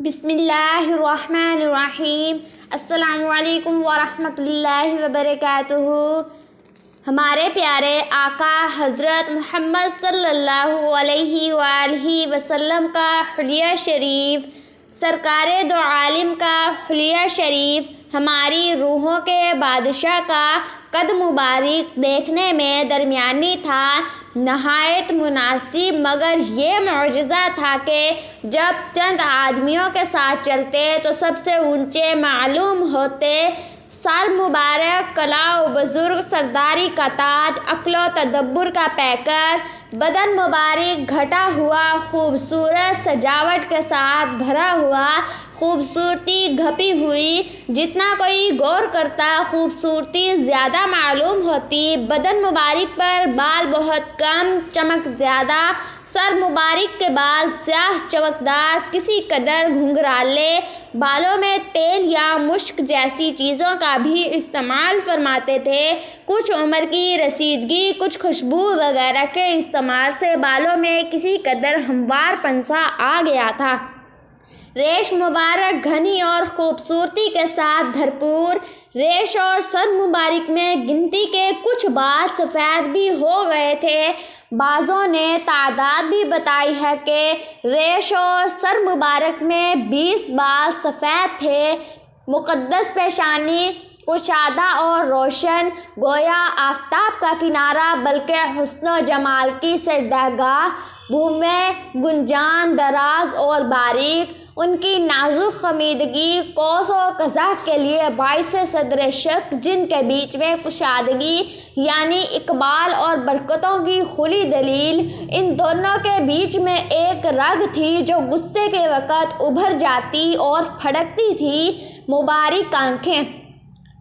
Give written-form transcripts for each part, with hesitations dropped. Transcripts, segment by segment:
بسم اللہ الرحمن الرحیم۔ السلام علیکم ورحمۃ اللہ وبرکاتہ۔ ہمارے پیارے آقا حضرت محمد صلی اللہ علیہ وآلہ وسلم کا حلیہ شریف، سرکار دو عالم کا حلیہ شریف، ہماری روحوں کے بادشاہ کا قد مبارک دیکھنے میں درمیانی تھا، نہایت مناسب، مگر یہ معجزہ تھا کہ جب چند آدمیوں کے ساتھ چلتے تو سب سے اونچے معلوم ہوتے۔ سر مبارک، کلہ و بزرگ، سرداری کا تاج، عقل و تدبر کا پیکر، بدن مبارک گھٹا ہوا، خوبصورت سجاوٹ کے ساتھ بھرا ہوا، خوبصورتی گھپی ہوئی، جتنا کوئی غور کرتا خوبصورتی زیادہ معلوم ہوتی۔ بدن مبارک پر بال بہت کم، چمک زیادہ، سر مبارک کے بال سیاہ چمکدار، کسی قدر گھنگھرالے، بالوں میں تیل یا مشک جیسی چیزوں کا بھی استعمال فرماتے تھے۔ کچھ عمر کی رسیدگی، کچھ خوشبو وغیرہ کے استعمال سے بالوں میں کسی قدر ہموار پن سا آ گیا تھا۔ ریش مبارک گھنی اور خوبصورتی کے ساتھ بھرپور، ریش اور سر مبارک میں گنتی کے کچھ بال سفید بھی ہو گئے تھے۔ بعضوں نے تعداد بھی بتائی ہے کہ ریش اور سر مبارک میں 20 بال سفید تھے۔ مقدس پیشانی کشادہ اور روشن، گویا آفتاب کا کنارہ، بلکہ حسن و جمال کی سجدہ بھومیں گنجان، دراز اور باریک، ان کی نازک خمیدگی قوس و قزح کے لیے باعث صدر شک، جن کے بیچ میں کشادگی یعنی اقبال اور برکتوں کی کھلی دلیل، ان دونوں کے بیچ میں ایک رگ تھی جو غصے کے وقت ابھر جاتی اور پھڑکتی تھی۔ مبارک آنکھیں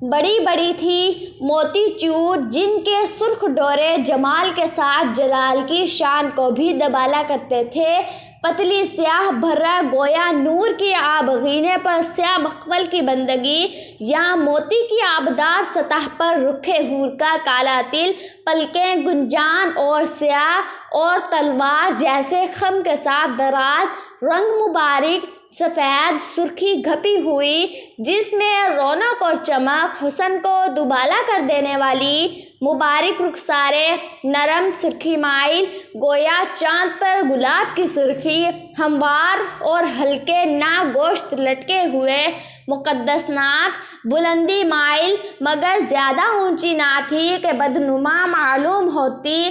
بڑی بڑی تھی، موتی چور، جن کے سرخ ڈورے جمال کے ساتھ جلال کی شان کو بھی دبالا کرتے تھے۔ پتلی سیاہ بھرہ، گویا نور کی آبگینے پر سیاہ مخمل کی بندگی یا موتی کی آبدار سطح پر رکھے حور کا کالا تل، پلکیں گنجان اور سیاہ اور تلوار جیسے خم کے ساتھ دراز، رنگ مبارک سفید، سرخی گھپی ہوئی، جس میں رونق اور چمک، حسن کو دوبالا کر دینے والی مبارک رخسارے، نرم سرخی مائل، گویا چاند پر گلاب کی سرخی، ہموار اور ہلکے ناک گوشت لٹکے ہوئے، مقدس ناک، بلندی مائل، مگر زیادہ اونچی نہ تھی کہ بدنما معلوم ہوتی،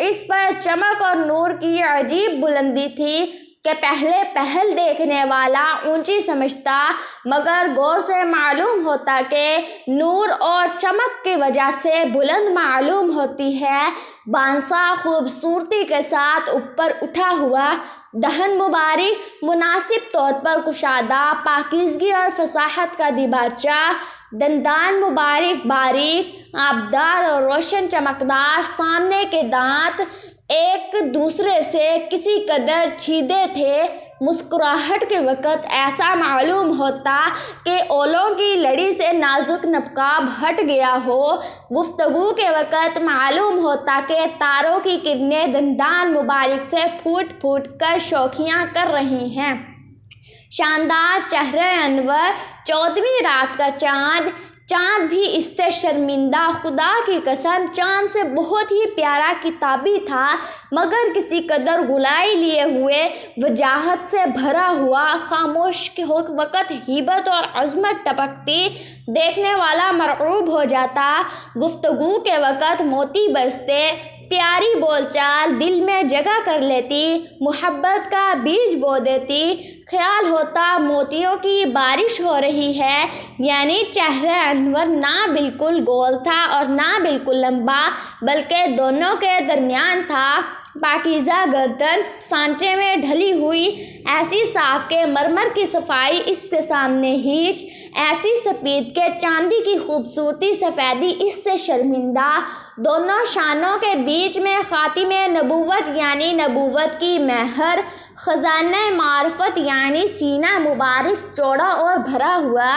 اس پر چمک اور نور کی عجیب بلندی تھی کہ پہل دیکھنے والا اونچی سمجھتا، مگر غور سے معلوم ہوتا کہ نور اور چمک کی وجہ سے بلند معلوم ہوتی ہے۔ بانسا خوبصورتی کے ساتھ اوپر اٹھا ہوا، دہن مبارک مناسب طور پر کشادہ، پاکیزگی اور فصاحت کا دیباچہ، دندان مبارک باریک، آبدار اور روشن چمکدار، سامنے کے دانت ایک دوسرے سے کسی قدر چھیدے تھے۔ مسکراہٹ کے وقت ایسا معلوم ہوتا کہ اولوں کی لڑی سے نازک نقاب ہٹ گیا ہو۔ گفتگو کے وقت معلوم ہوتا کہ تاروں کی کرنیں دندان مبارک سے پھوٹ پھوٹ کر شوخیاں کر رہی ہیں۔ شاندار چہرہ انور، 14ویں رات کا چاند، چاند بھی اس سے شرمندہ، خدا کی قسم چاند سے بہت ہی پیارا کتابی تھا، مگر کسی قدر گلائی لیے ہوئے، وجاہت سے بھرا ہوا، خاموش کے وقت ہیبت اور عظمت ٹپکتی، دیکھنے والا مرعوب ہو جاتا، گفتگو کے وقت موتی برستے، پیاری بول چال دل میں جگہ کر لیتی، محبت کا بیج بو دیتی، خیال ہوتا موتیوں کی بارش ہو رہی ہے، یعنی چہرہ انور نہ بالکل گول تھا اور نہ بالکل لمبا، بلکہ دونوں کے درمیان تھا۔ پاکیزہ گردن، سانچے میں ڈھلی ہوئی، ایسی صاف کہ مرمر کی صفائی اس کے سامنے ہیچ، ایسی سپید کہ چاندی کی خوبصورتی سفیدی اس سے شرمندہ، دونوں شانوں کے بیچ میں خاتم نبوت یعنی نبوت کی مہر، خزانہ معرفت یعنی سینہ مبارک چوڑا اور بھرا ہوا،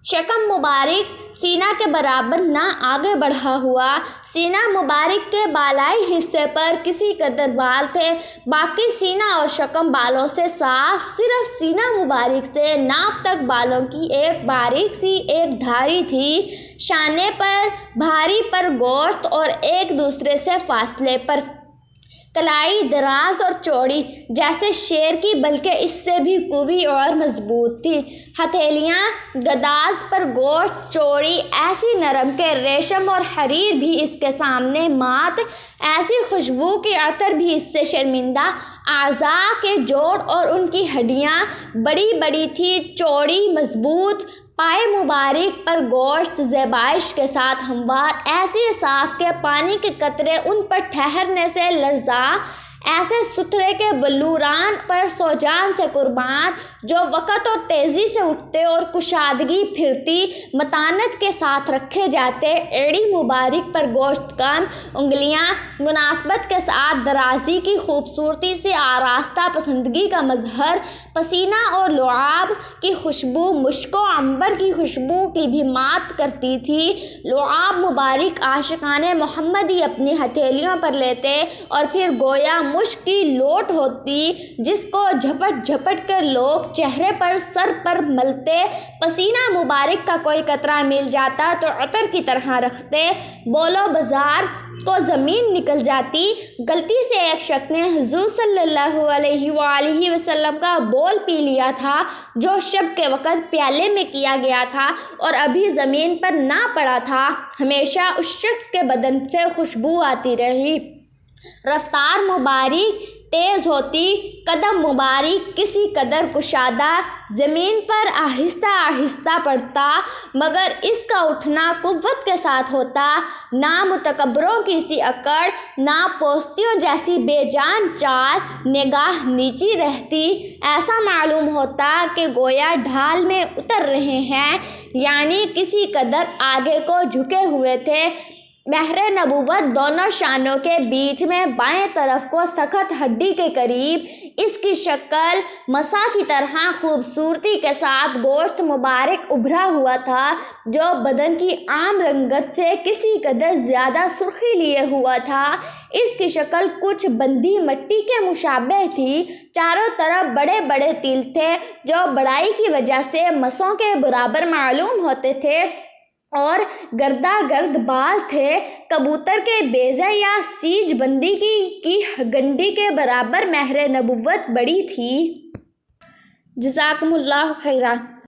شکم مبارک سینہ کے برابر نہ آگے بڑھا ہوا، سینہ مبارک کے بالائی حصے پر کسی قدر بال تھے، باقی سینہ اور شکم بالوں سے صاف، صرف سینہ مبارک سے ناف تک بالوں کی ایک باریک سی ایک دھاری تھی، شانے پر بھاری پر گوشت اور ایک دوسرے سے فاصلے پر، کلائی دراز اور چوڑی جیسے شیر کی بلکہ اس سے بھی قوی اور مضبوط تھی، ہتھیلیاں گداز پر گوشت چوڑی ایسی نرم کہ ریشم اور حریر بھی اس کے سامنے مات، ایسی خوشبو کہ عطر بھی اس سے شرمندہ، اعضاء کے جوڑ اور ان کی ہڈیاں بڑی بڑی تھی، چوڑی مضبوط، پائے مبارک پر گوشت زیبائش کے ساتھ ہموار، ایسی صاف کہ پانی کے قطرے ان پر ٹھہرنے سے لرزاں، ایسے ستھرے کے بلوران پر سوجان سے قربان، جو وقت اور تیزی سے اٹھتے اور کشادگی پھرتی متانت کے ساتھ رکھے جاتے، ایڑی مبارک پر گوشت کم، انگلیاں مناسبت کے ساتھ درازی کی خوبصورتی سے آراستہ پسندگی کا مظہر، پسینہ اور لعاب کی خوشبو مشک و عنبر کی خوشبو کی بھی مات کرتی تھی، لعاب مبارک عاشقان محمدی اپنی ہتھیلیوں پر لیتے اور پھر گویا مشک کی لوٹ ہوتی جس کو جھپٹ جھپٹ کر لوگ چہرے پر سر پر ملتے، پسینہ مبارک کا کوئی قطرہ مل جاتا تو عطر کی طرح رکھتے، بولو بازار کو زمین نکل جاتی، غلطی سے ایک شخص نے حضور صلی اللہ علیہ وآلہ وسلم کا بول پی لیا تھا جو شب کے وقت پیالے میں کیا گیا تھا اور ابھی زمین پر نہ پڑا تھا، ہمیشہ اس شخص کے بدن سے خوشبو آتی رہی، رفتار مبارک تیز ہوتی، قدم مبارک کسی قدر کشادہ، زمین پر آہستہ آہستہ پڑتا، مگر اس کا اٹھنا قوت کے ساتھ ہوتا، نہ متکبروں کی سی اکڑ، نہ پوستیوں جیسی بے جان چال، نگاہ نیچی رہتی، ایسا معلوم ہوتا کہ گویا ڈھال میں اتر رہے ہیں، یعنی کسی قدر آگے کو جھکے ہوئے تھے، مہر نبوت دونوں شانوں کے بیچ میں بائیں طرف کو سخت ہڈی کے قریب، اس کی شکل مسا کی طرح خوبصورتی کے ساتھ گوشت مبارک ابھرا ہوا تھا جو بدن کی عام رنگت سے کسی قدر زیادہ سرخی لیے ہوا تھا، اس کی شکل کچھ بندھی مٹی کے مشابہ تھی، چاروں طرف بڑے بڑے تل تھے جو بڑائی کی وجہ سے مسوں کے برابر معلوم ہوتے تھے اور گردا گرد بال تھے، کبوتر کے بیضے یا سیج بندی کی گنڈی کے برابر مہر نبوت بڑی تھی۔ جزاکم اللہ خیرا۔